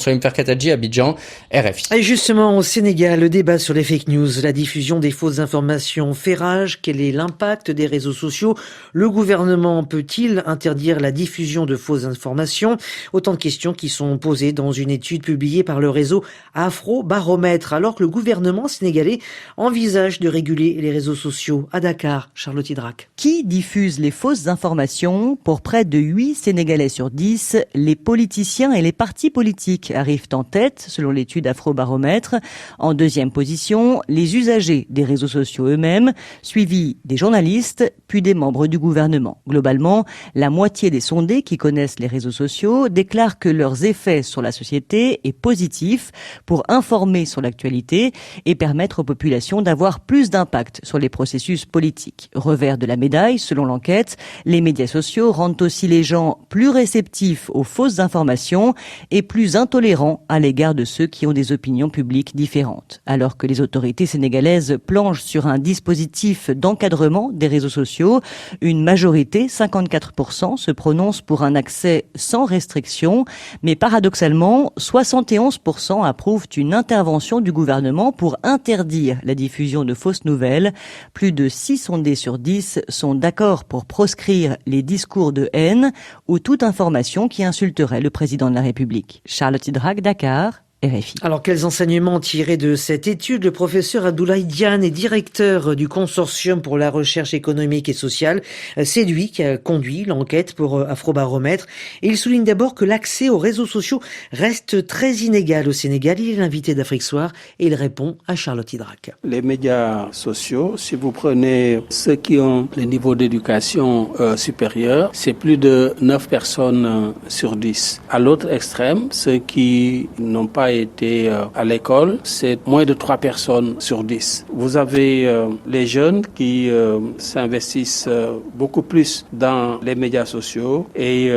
Soyem Ferkatadji, Abidjan, RFI. Et justement, au Sénégal, le débat sur les fake news, la diffusion des fausses informations fait rage. Quel est l'impact des réseaux sociaux? Le gouvernement peut-il interdire la diffusion de fausses informations? Autant de questions qui sont posées dans une étude publiée par le réseau Afrobaromètre, alors que le gouvernement sénégalais envisage de réguler les réseaux sociaux. À Dakar, Charlotte Hydrac. Qui diffuse les fausses informations? Pour près de 8 Sénégalais sur 10, les politiciens et les partis politiques arrivent en tête, selon l'étude Afrobaromètre. En deuxième position, les usagers des réseaux sociaux eux-mêmes, suivis des journalistes, puis des membres du gouvernement. Globalement, la moitié des sondés qui connaissent les réseaux sociaux déclarent que leurs effets sur la société est positif pour informer sur l'actualité et permettre aux populations d'avoir plus d'impact sur les processus politiques. Revers de la médaille, selon l'enquête, les médias sociaux rendent aussi les gens plus réceptifs aux fausses informations et plus intolérants à l'égard de ceux qui ont des opinions publiques différentes. Alors que les autorités sénégalaises planchent sur un dispositif d'encadrement des réseaux sociaux, une majorité, 54%, se prononce pour un accès sans restriction, mais paradoxalement, 71% approuvent une intervention du gouvernement pour interdire la diffusion de fausses nouvelles. Plus de 6 sondés sur 10 sont d'accord pour proscrire les discours de haine ou toute information qui insulterait le président de la République. Charlotte Hydrac, Dakar, RFI. Alors, quels enseignements tirer de cette étude? Le professeur Abdoulaye Diane est directeur du Consortium pour la recherche économique et sociale. C'est lui qui a conduit l'enquête pour Afrobaromètre. Et il souligne d'abord que l'accès aux réseaux sociaux reste très inégal au Sénégal. Il est l'invité d'Afrique Soir et il répond à Charlotte Hydrac. Les médias sociaux, si vous prenez ceux qui ont le niveau d'éducation supérieur, c'est plus de 9 personnes sur 10. À l'autre extrême, ceux qui n'ont pas été à l'école, c'est moins de 3 personnes sur 10. Vous avez les jeunes qui s'investissent beaucoup plus dans les médias sociaux et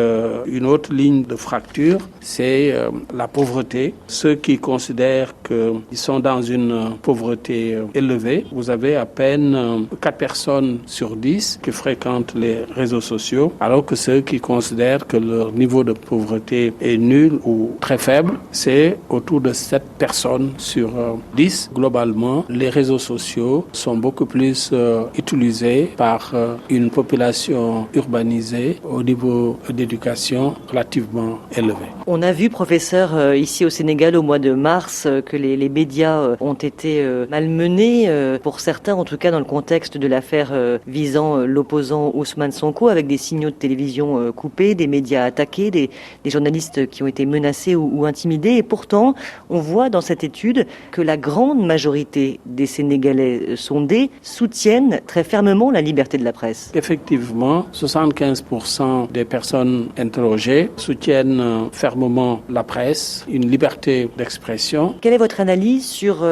une autre ligne de fracture, c'est la pauvreté. Ceux qui considèrent qu'ils sont dans une pauvreté élevée, vous avez à peine 4 personnes sur 10 qui fréquentent les réseaux sociaux, alors que ceux qui considèrent que leur niveau de pauvreté est nul ou très faible, c'est autour de 7 personnes sur 10. Globalement, les réseaux sociaux sont beaucoup plus utilisés par une population urbanisée au niveau d'éducation relativement élevé. On a vu, professeur, ici au Sénégal au mois de mars, que les médias ont été malmenés, pour certains en tout cas dans le contexte de l'affaire visant l'opposant Ousmane Sonko, avec des signaux de télévision coupés, des médias attaqués, des journalistes qui ont été menacés ou intimidés. Et pourtant, on voit dans cette étude que la grande majorité des Sénégalais sondés soutiennent très fermement la liberté de la presse. Effectivement, 75% des personnes interrogées soutiennent fermement la presse, une liberté d'expression. Quelle est votre analyse sur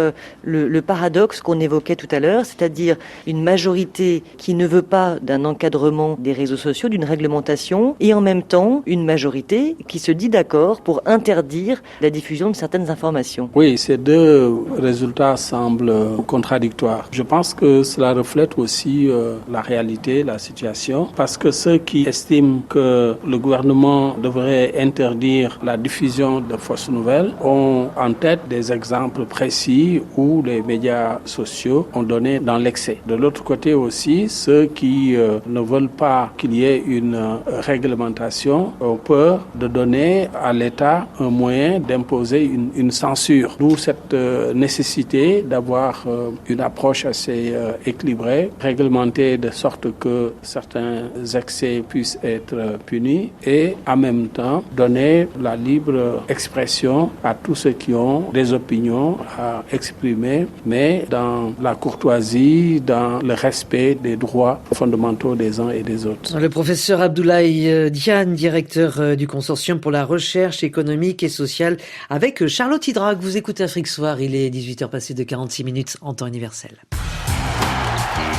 le paradoxe qu'on évoquait tout à l'heure, c'est-à-dire une majorité qui ne veut pas d'un encadrement des réseaux sociaux, d'une réglementation, et en même temps une majorité qui se dit d'accord pour interdire la diffusion de certaines informations? Oui, ces deux résultats semblent contradictoires. Je pense que cela reflète aussi la réalité, la situation, parce que ceux qui estiment que le gouvernement devrait interdire la diffusion de fausses nouvelles ont en tête des exemples précis où les médias sociaux ont donné dans l'excès. De l'autre côté aussi, ceux qui ne veulent pas qu'il y ait une réglementation ont peur de donner à l'État un moyen d'imposer une censure. D'où cette nécessité d'avoir une approche assez équilibrée, réglementée de sorte que certains excès puissent être punis et en même temps donner la libre expression à tous ceux qui ont des opinions à exprimer, mais dans la courtoisie, dans le respect des droits fondamentaux des uns et des autres. Le professeur Abdoulaye Diane, directeur du Consortium pour la recherche économique et sociale, avec Charlotte Hydrac. Vous écoutez Afrique Soir, il est 18h passé de 46 minutes en temps universel.